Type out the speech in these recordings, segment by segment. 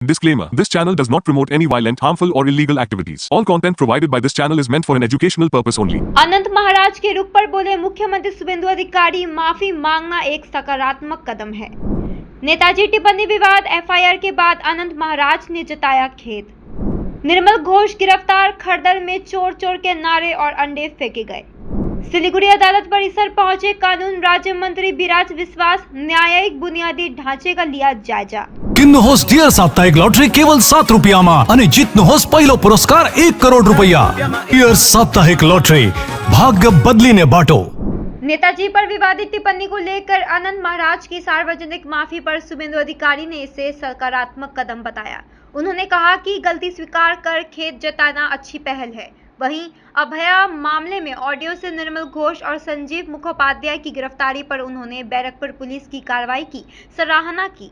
Disclaimer: This channel does not promote any violent, harmful, or illegal activities. All content provided by this channel is meant for an educational purpose only. अनंत महाराज के रुख पर बोले मुख्यमंत्री शुभेंदु अधिकारी, माफी मांगना एक सकारात्मक कदम है। नेताजी टिप्पणी विवाद एफआईआर के बाद अनंत महाराज ने जताया खेद। निर्मल घोष गिरफ्तार, खरदर में चोर चोर के नारे और अंडे फेंके गए। सिलीगुड़ी अदालत परिसर पहुंचे कानून राज्य मंत्री विराज विश्वास, न्यायिक बुनियादी ढांचे का लिया जायजा। किन्नु होस डियर साप्ताहिक लॉटरी केवल 7 રૂપિયામાં અને જીતનો હોસ પહેલો પુરસ્કાર 1 કરોડ રૂપિયા। डियर साप्ताहिक लॉटरी, भाग्य बदलीने बाटो। नेताजी पर विवादित टिप्पणी को लेकर अनंत महाराज की सार्वजनिक माफी पर शुभेंदु अधिकारी ने इसे सकारात्मक कदम बताया। उन्होंने कहा कि गलती स्वीकार कर खेद जताना अच्छी पहल है। वहीं अभया मामले में ऑडियो से निर्मल घोष और संजीव मुखोपाध्याय की गिरफ्तारी पर उन्होंने बैरकपुर पुलिस की कार्रवाई की सराहना की।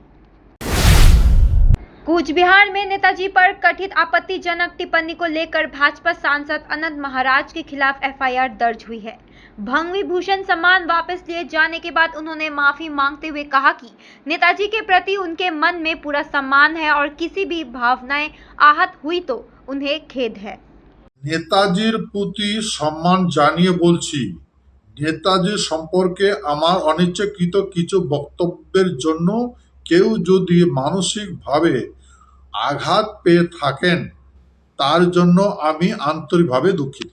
कूच बिहार में नेताजी पर कथित आपत्तिजनक टिप्पणी को लेकर भाजपा सांसद अनंत महाराज के खिलाफ एफआईआर दर्ज हुई है। भंग विभूषण सम्मान वापस लिए जाने के बाद उन्होंने माफी मांगते हुए कहा कि नेताजी के प्रति उनके मन में पूरा सम्मान है और किसी भी भावनाएं आहत हुई तो उन्हें खेद है। নেতাজির প্রতি সম্মান জানিয়ে বলছি, নেতাজি সম্পর্কে আমার অনিচ্ছাকৃত কিছু বক্তব্যের জন্য কেউ যদি মানসিকভাবে আঘাত পেয়ে থাকেন তার জন্য আমি আন্তরিকভাবে দুঃখিত।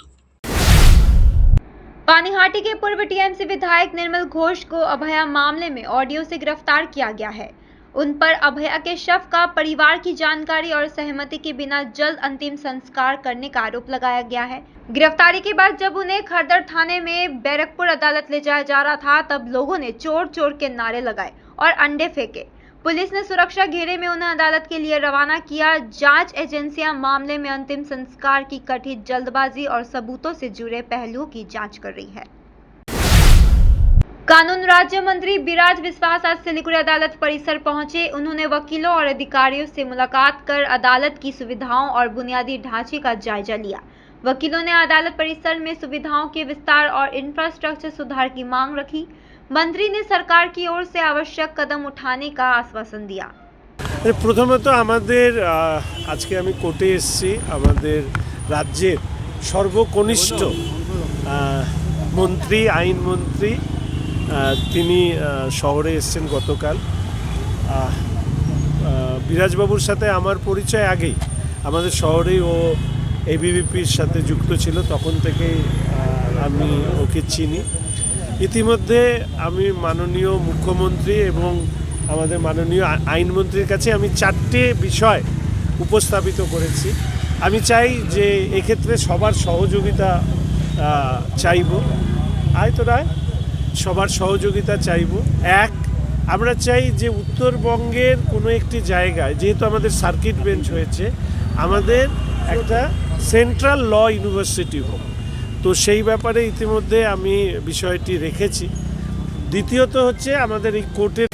पानीहाटी के पूर्व टीएमसी विधायक निर्मल घोष को अभया मामले में ऑडियो से गिरफ्तार किया गया है। उन पर अभया के शव का परिवार की जानकारी और सहमति के बिना जल्द अंतिम संस्कार करने का आरोप लगाया गया है। गिरफ्तारी के बाद जब उन्हें खरदर थाने में बैरकपुर अदालत ले जाया जा रहा था, तब लोगों ने चोर चोर के नारे लगाए और अंडे फेंके। पुलिस ने सुरक्षा घेरे में उन्हें अदालत के लिए रवाना किया। जांच एजेंसियां मामले में अंतिम संस्कार की कथित जल्दबाजी और सबूतों से जुड़े पहलुओं की जांच कर रही है। कानून राज्य मंत्री विराज विश्वास आज सिलीगुड़ी अदालत परिसर पहुंचे। उन्होंने वकीलों और अधिकारियों से मुलाकात कर अदालत की सुविधाओं और बुनियादी ढांचे का जायजा लिया। वकीलों ने अदालत परिसर में सुविधाओं के विस्तार और इंफ्रास्ट्रक्चर सुधार की मांग रखी। मंत्री ने सरकार की ओर से आवश्यक कदम उठाने का आश्वासन दिया। প্রথমত আমাদের আজকে আমি কোর্টে এসেছি, আমাদের রাজ্যের সর্বকনিষ্ঠ মন্ত্রী, আইনমন্ত্রী তিনি শহরে এসেছেন গতকাল। বিরাজবাবুর সাথে আমার পরিচয় আগেই, আমাদের শহরেই ও এবিভিপির সাথে যুক্ত ছিল, তখন থেকেই আমি ওকে চিনি। ইতিমধ্যে আমি মাননীয় মুখ্যমন্ত্রী এবং আমাদের মাননীয় আইনমন্ত্রীর কাছে আমি 4টে বিষয় উপস্থাপিত করেছি। আমি চাই যে এক্ষেত্রে সবার সহযোগিতা চাইব, আয়তরায় সবার সহযোগিতা চাইব। এক, আমরা চাই যে উত্তরবঙ্গের কোনো একটি জায়গায়, যেহেতু আমাদের সার্কিট বেঞ্চ হয়েছে, আমাদের একটা সেন্ট্রাল ল ইউনিভার্সিটি হোক। তো সেই ব্যাপারে ইতিমধ্যে আমি বিষয়টি রেখেছি। দ্বিতীয়ত হচ্ছে আমাদের এই কোর্টের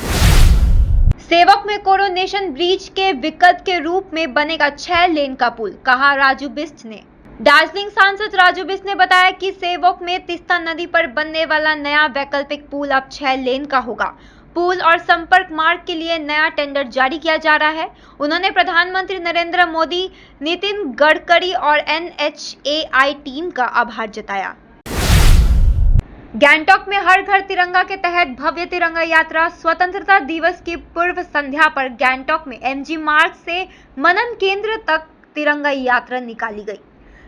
सेवक में कोरोनेशन ब्रिज के विकल्प के रूप में बनेगा 6 लेन का पुल, कहा राजू बिस्ट ने। दार्जिलिंग सांसद राजू बिस्ट ने बताया कि सेवक में तीस्ता नदी पर बनने वाला नया वैकल्पिक पुल अब 6 लेन का होगा। पुल और संपर्क मार्ग के लिए नया टेंडर जारी किया जा रहा है। उन्होंने प्रधानमंत्री नरेंद्र मोदी, नितिन गडकरी और NHAI टीम का आभार जताया। गैंगटॉक में हर घर तिरंगा के तहत भव्य तिरंगा यात्रा। स्वतंत्रता दिवस की पूर्व संध्या पर गैंगटॉक में MG मार्ग से मनन केंद्र तक तिरंगा यात्रा निकाली गई।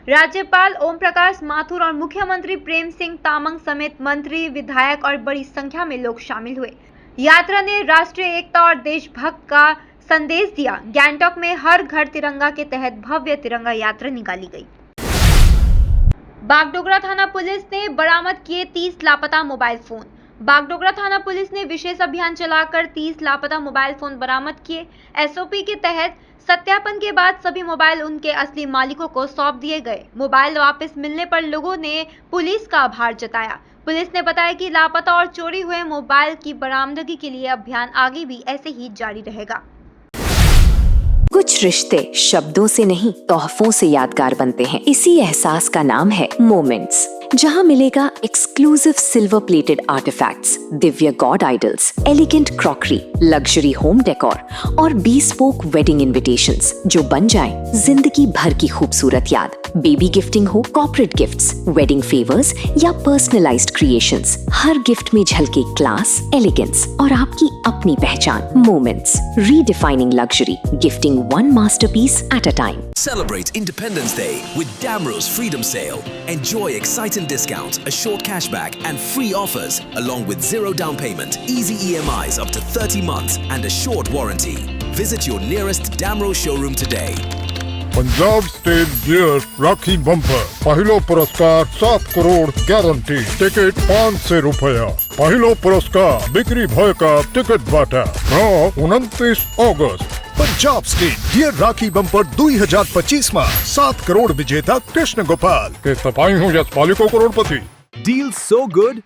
राज्यपाल ओम प्रकाश माथुर और मुख्यमंत्री प्रेम सिंह तामंग समेत मंत्री, विधायक और बड़ी संख्या में लोग शामिल हुए। यात्रा ने राष्ट्रीय एकता और देशभक्त का संदेश दिया। गैंगटॉक में हर घर तिरंगा के तहत भव्य तिरंगा यात्रा निकाली गई। बागडोगरा थाना पुलिस ने बरामद किए 30 लापता मोबाइल फोन। बागडोगरा थाना पुलिस ने विशेष अभियान चलाकर 30 लापता मोबाइल फोन बरामद किए। SOP के तहत सत्यापन के बाद सभी मोबाइल उनके असली मालिकों को सौंप दिए गए। मोबाइल वापस मिलने पर लोगों ने पुलिस का आभार जताया। पुलिस ने बताया कि लापता और चोरी हुए मोबाइल की बरामदगी के लिए अभियान आगे भी ऐसे ही जारी रहेगा। कुछ रिश्ते शब्दों से नहीं, तोहफों से यादगार बनते हैं। इसी एहसास का नाम है मोमेंट्स। जहां मिलेगा exclusive silver plated artefacts, Divya God idols, elegant crockery, luxury home decor और bespoke वेडिंग इनविटेशंस जो बन जाए जिंदगी भर की खूबसूरत याद। बेबी गिफ्टिंग हो, कॉर्पोरेट गिफ्ट्स, वेडिंग फेवर्स या पर्सनलाइज्ड क्रिएशंस, हर गिफ्ट में झलके क्लास, एलिगेंस और आपकी अपनी पहचान। Moments, redefining luxury, gifting one masterpiece at a time. Celebrate Independence Day with Damro's Freedom Sale. Enjoy exciting discounts, a short cashback and free offers along with zero down payment, easy EMIs up to 30 months and a short warranty. Visit your nearest Damro showroom today. Punjab state गियर Rakhi bumper पहिलो पुरस्कार 7 crore guarantee ticket 500 रुपया पहिलो पुरस्कार बिक्री भएका टिकटबाट 29 अगस्त Punjab state गियर Rakhi bumper 2025 में 7 करोड़ विजेता कृष्ण गोपाल के तपाईं हो यसपालिको करोडपति। Deals so good,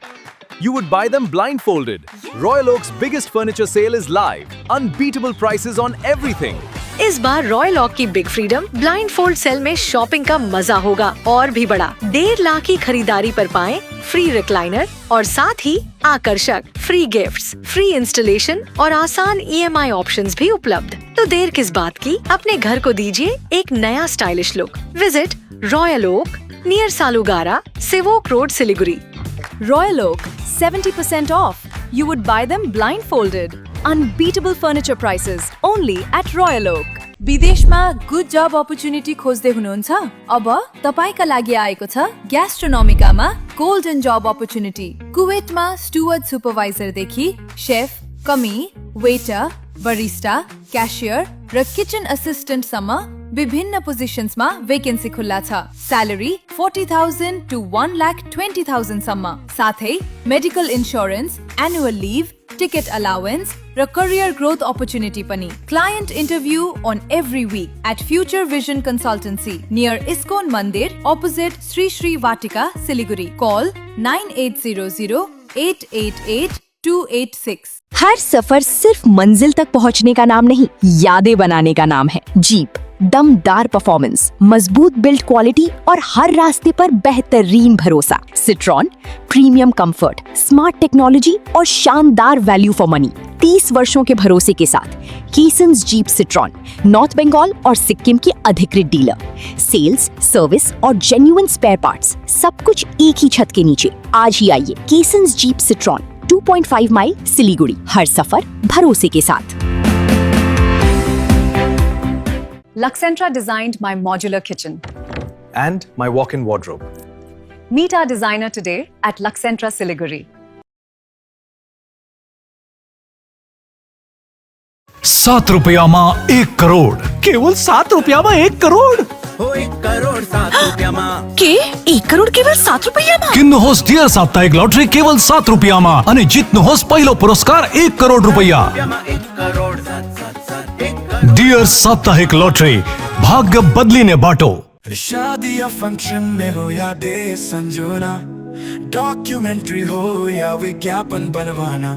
you would buy them blindfolded. Royal Oak's biggest furniture sale is live. Unbeatable prices on everything. इस बार रॉयल ओक की big freedom blind fold sale में शॉपिंग का मजा होगा और भी बड़ा। 1.5 लाख की खरीदारी पर पाएं फ्री रिक्लाइनर और साथ ही आकर्षक फ्री गिफ्ट्स, फ्री इंस्टॉलेशन और आसान EMI ऑप्शंस भी उपलब्ध। तो देर किस बात की, अपने घर को दीजिए एक नया stylish look. Visit Royal Oak near Salugara, Sevoke road, Siliguri. Royal Oak, 70% off. You would buy them blindfolded. Unbeatable furniture prices only at Royal Oak. विदेशमा गुड जब अपर्च्युनिटी खोज्दै हुनुहुन्छ? अब तपाईका लागि आएको छ ग्यास्ट्रोनोमिकामा गोल्डन जब अपर्च्युनिटी। कुवेतमा स्टुवर्ड सुपरभाइजर देखि शेफ, कमी, वेटर, बरिस्टा, क्याशियर र किचन असिस्टेन्ट सम्म विभिन्न पोजिशन्समा भेकेन्सी खुल्ला छ। स्यालेरी 40,000 to 1,20,000 सम्म, साथै medical insurance, annual leave, ticket allowance र करियर ग्रोथ अपर्च्युनिटी पनि। Client interview on every week at Future Vision Consultancy near ISKCON Mandir opposite Sri Sri Vatika, Siliguri. Call 9800-888-286. हर सफर सिर्फ मंजिल तक पहुंचने का नाम नहीं, यादें बनाने का नाम है। जीप, दमदार परफॉर्मेंस, मजबूत बिल्ड क्वालिटी और हर रास्ते पर बेहतरीन भरोसा। Citroen, premium comfort, smart technology और शानदार वैल्यू फॉर मनी। 30 वर्षों के भरोसे के साथ केसन्स जीप सिट्रॉन, नॉर्थ बंगाल और सिक्किम की अधिकृत डीलर। सेल्स, सर्विस और जेन्युइन स्पेयर पार्ट्स, सब कुछ एक ही छत के नीचे। आज ही आइए केसन्स जीप सिट्रॉन, 2.5 माइल, सिलीगुड़ी। हर सफर भरोसे के साथ। Luxentra designed my modular kitchen. And my walk-in wardrobe. Meet our designer today at Luxentra Siliguri. 7 रुपया में 1 करोड़, केवल 7 रुपया में 1 करोड़। 1 करोड़ 7 रुपया में के 1 करोड़ केवल 7 रुपैयामा? किन्नुहोस् डियर साप्ताहिक लटरी केवल 7 रुपयामा अनि जित्नुहोस् पहिलो पुरस्कार 1 करोड़ रुपैयाँ। डियर साप्ताहिक लटरी, भाग्य बदलिने बाटो। शादी या फंक्शन में हो या डे संजोना, डॉक्यूमेंट्री हो या विज्ञापन बनवाना,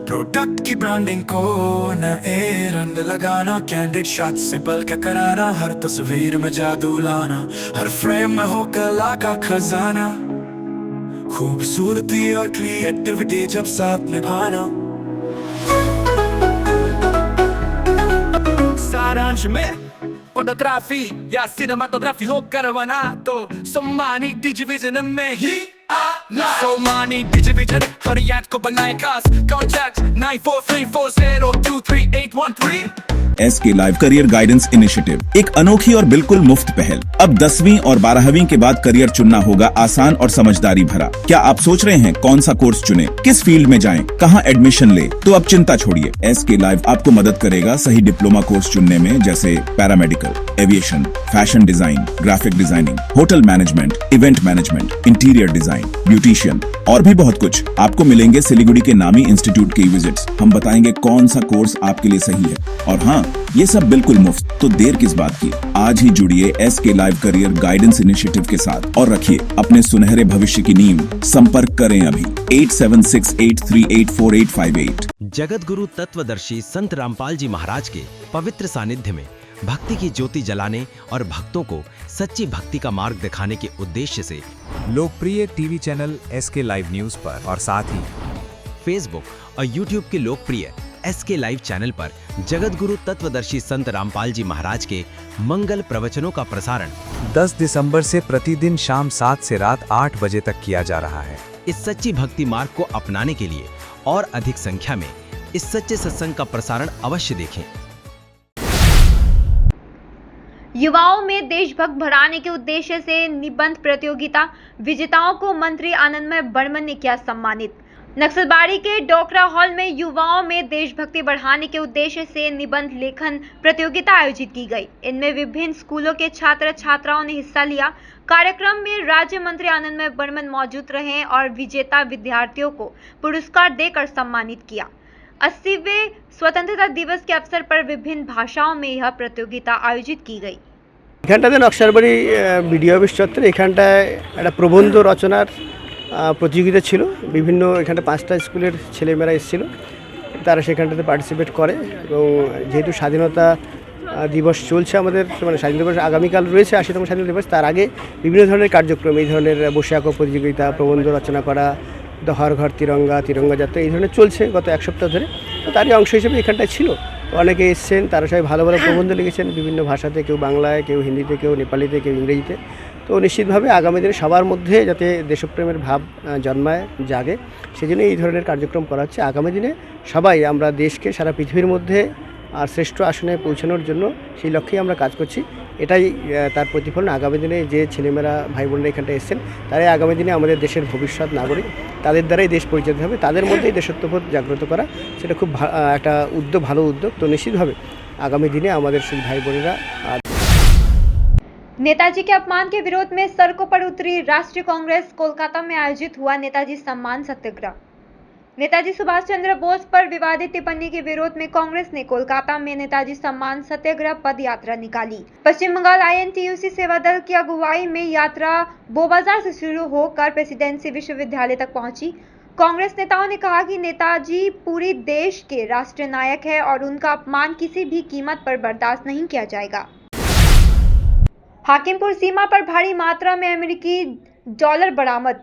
प्रोडक्ट की ब्रांडिंग को नए रंग लगाना, कैंडिड शॉट से बल्कि कराना, हर तस्वीर में जादू लाना, हर फ्रेम में हो कला का खजाना, खूबसूरती और क्रिएटिविटी जब साथ निभाना। सारांश में फोटोग्राफी या सिनेमाटोग्राफी हो करवाना, तो सम्मानी डिजिविजन में ही आना। सम्मानी डिजिविजन फरियाद को बनाए खास। Contact 9434023813। SK live career guidance initiative, एक अनोखी और बिल्कुल मुफ्त पहल। अब 10वीं और 12वीं के बाद करियर चुनना होगा आसान और समझदारी भरा। क्या आप सोच रहे हैं कौन सा कोर्स चुने, किस फील्ड में जाएं, कहां एडमिशन ले? तो अब चिंता छोड़िए, SK लाइव आपको मदद करेगा सही डिप्लोमा कोर्स चुनने में, जैसे paramedical, aviation, fashion design, graphic designing, hotel management, event management, interior design, beautician और भी बहुत कुछ। आपको मिलेंगे सिलीगुड़ी के नामी इंस्टीट्यूट के विजिट्स। हम बताएंगे कौन सा कोर्स आपके लिए सही है, और हाँ, ये सब बिल्कुल मुफ्त। तो देर किस बात की, आज ही जुड़िए SK live career guidance initiative के साथ और रखिए अपने सुनहरे भविष्य की नींव। संपर्क करें अभी 8768384858। जगत गुरु तत्वदर्शी संत रामपाल जी महाराज के पवित्र सानिध्य में भक्ति की ज्योति जलाने और भक्तों को सच्ची भक्ति का मार्ग दिखाने के उद्देश्य से लोकप्रिय TV channel SK live news पर और साथ ही फेसबुक और यूट्यूब के लोकप्रिय SK लाइव चैनल पर जगत गुरु तत्वदर्शी संत रामपाल जी महाराज के मंगल प्रवचनों का प्रसारण 10 दिसंबर से प्रतिदिन शाम 7 से रात 8 बजे तक किया जा रहा है। इस सच्ची भक्ति मार्ग को अपनाने के लिए और अधिक संख्या में इस सच्चे सत्संग का प्रसारण अवश्य देखें। युवाओं में देशभक्त बढ़ाने के उद्देश्य से निबंध प्रतियोगिता विजेताओं को मंत्री आनंदमय बर्मन ने किया सम्मानित। नक्सलबाड़ी के डोकरा हॉल में युवाओं में देशभक्ति बढ़ाने के उद्देश्य से निबंध लेखन प्रतियोगिता आयोजित की गई। इनमें विभिन्न स्कूलों के छात्र छात्राओं ने हिस्सा लिया। कार्यक्रम में राज्य मंत्री आनंदमय बर्मन मौजूद रहे और विजेता विद्यार्थियों को पुरस्कार देकर सम्मानित किया। 80वें स्वतंत्रता दिवस के अवसर पर विभिन्न भाषाओं में यह प्रतियोगिता आयोजित की गई। এখানটাতে নকশালবাড়ি বিডিও অফিস চত্বরে এখানটায় একটা প্রবন্ধ রচনার প্রতিযোগিতা ছিল। বিভিন্ন এখানটা 5টা স্কুলের ছেলেমেয়েরা এসেছিল, তারা সেখানটাতে পার্টিসিপেট করে এবং যেহেতু স্বাধীনতা দিবস চলছে আমাদের, মানে স্বাধীনতা দিবস আগামীকাল রয়েছে 80তম স্বাধীনতা দিবস, তার আগে বিভিন্ন ধরনের কার্যক্রম, এই ধরনের বসে আঁকো প্রতিযোগিতা, প্রবন্ধ রচনা করা, হর ঘর তিরঙ্গা, তিরঙ্গা যাত্রা এই ধরনের চলছে গত এক সপ্তাহ ধরে। তো তারই অংশ হিসেবে এখানটায় ছিল। অনেকে এসছেন, তারা সবাই ভালো ভালো প্রবন্ধ লিখেছেন বিভিন্ন ভাষাতে, কেউ বাংলায়, কেউ হিন্দিতে, কেউ নেপালিতে, কেউ ইংরেজিতে। তো নিশ্চিতভাবে আগামী দিনে সবার মধ্যে যাতে দেশপ্রেমের ভাব জন্মায়, জাগে, সেজন্য এই ধরনের কার্যক্রম করা হচ্ছে। আগামী দিনে সবাই আমরা দেশকে সারা পৃথিবীর মধ্যে আর শ্রেষ্ঠ আসনে পৌঁছানোর জন্য সেই লক্ষ্যেই আমরা কাজ করছি। এটাই তার প্রতিফলন। আগামী দিনে যে ছেলেমেয়েরা ভাই বোনরা এখানটা এসেছেন, তারাই আগামী দিনে আমাদের দেশের ভবিষ্যৎ নাগরিক, তাদের দ্বারাই দেশ পরিচালিত হবে। তাদের মধ্যেই দেশত্ববোধ জাগ্রত করা, সেটা খুব একটা উদ্যোগ, ভালো উদ্যোগ। তো নিশ্চিতভাবে আগামী দিনে আমাদের সেই ভাই বোনেরা। नेताजी के अपमान के विरोध में सड़कों पर उतरी राष्ट्रीय कांग्रेस। कोलकाता में आयोजित हुआ नेताजी सम्मान सत्याग्रह। नेताजी सुभाष चंद्र बोस पर विवादित टिप्पणी के विरोध में कांग्रेस ने कोलकाता में नेताजी सम्मान सत्याग्रह पद यात्रा निकाली। पश्चिम बंगाल INTUC सेवा दल की अगुवाई में यात्रा बोबाजार से शुरू होकर प्रेसिडेंसी विश्वविद्यालय तक पहुंची। कांग्रेस नेताओं ने कहा कि नेताजी पूरी देश के राष्ट्रीय नायक है और उनका अपमान किसी भी कीमत पर बर्दाश्त नहीं किया जाएगा। हाकिमपुर सीमा पर भारी मात्रा में अमेरिकी डॉलर बरामद।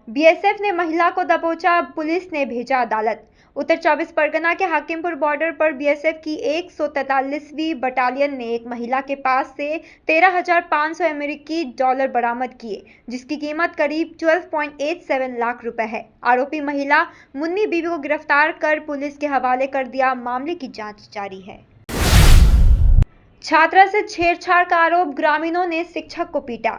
BSF ने महिला को दबोचा, पुलिस ने भेजा अदालत। उत्तर 24 परगना के हाकिमपुर बॉर्डर पर BSF की 143वीं बटालियन ने एक महिला के पास से 13,500 अमेरिकी डॉलर बरामद किए, जिसकी कीमत करीब 12.87 लाख रुपए है। आरोपी महिला मुन्नी बीबी को गिरफ्तार कर पुलिस के हवाले कर दिया। मामले की जांच जारी है। छात्रा से छेड़छाड़ का आरोप, ग्रामीणों ने शिक्षक को पीटा।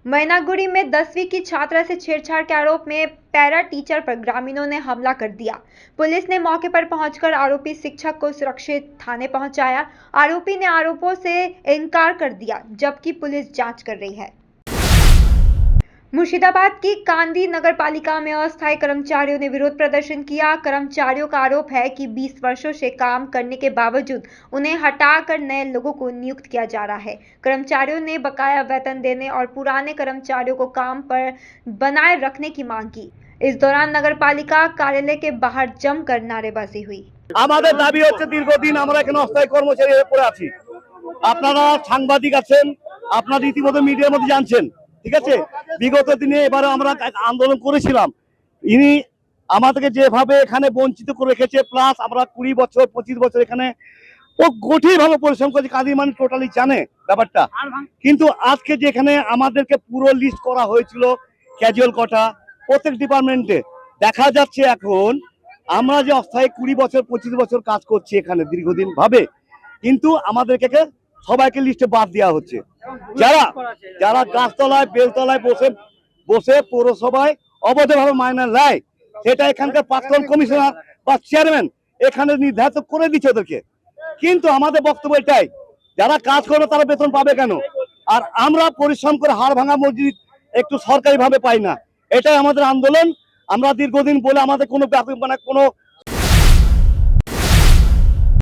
मैनागुड़ी में 10वीं की छात्रा से छेड़छाड़ के आरोप में पैरा टीचर पर ग्रामीणों ने हमला कर दिया। पुलिस ने मौके पर पहुंचकर आरोपी शिक्षक को सुरक्षित थाने पहुंचाया। आरोपी ने आरोपों से इनकार कर दिया, जबकि पुलिस जांच कर रही है। मुर्शिदाबाद की कांदी नगर पालिका में अस्थायी कर्मचारियों ने विरोध प्रदर्शन किया। कर्मचारियों का आरोप है कि 20 वर्षों से काम करने के बावजूद उन्हें हटाकर नए लोगों को नियुक्त किया जा रहा है। कर्मचारियों ने बकाया वेतन देने और पुराने कर्मचारियों को काम पर बनाए रखने की मांग की। इस दौरान नगर पालिका कार्यालय के बाहर जमकर नारेबाजी हुई। আমাদের দাবি হচ্ছে দীর্ঘদিন আমরা এখানে অস্থায়ী কর্মচারী হয়ে পড়ে আছি। আপনারা সাংবাদিক আছেন, আপনারা ইতিমধ্যে মিডিয়ার মধ্যে জানছেন, ঠিক আছে। বিগত দিনে এবারে আমরা আন্দোলন করেছিলাম, ইনি আমাদেরকে যেভাবে এখানে বঞ্চিত করে রেখেছে, প্লাস আমরা 20 বছর 25 বছর এখানে ও গঠিরভাবে পরিশ্রম করেছি। কাদির মানে টোটালি জানে ব্যাপারটা, কিন্তু আজকে যেখানে আমাদেরকে পুরো লিস্ট করা হয়েছিল ক্যাজুয়াল কটা প্রত্যেক ডিপার্টমেন্টে, দেখা যাচ্ছে এখন আমরা যে অস্থায়ী 20 বছর 25 বছর কাজ করছি এখানে দীর্ঘদিন ভাবে, কিন্তু আমাদেরকে সবাইকে লিস্টে বাদ দেওয়া হচ্ছে। যারা যারা গাছতলায় বেলতলায় বসে বসে পৌরসভায় অবৈধভাবে মাইনে নেয়, সেটা এখানকার প্রাক্তন কমিশনার বা চেয়ারম্যান এখানে নির্ধারিত করে দিচ্ছে ওদেরকে। কিন্তু আমাদের বক্তব্য এটাই, যারা কাজ করবে তারা বেতন পাবে কেন? আর আমরা পরিশ্রম করে হাড় ভাঙা মজুরি একটু সরকারি ভাবে পাই না। এটাই আমাদের আন্দোলন। আমরা দীর্ঘদিন বলে আমাদের কোনো মানে কোনো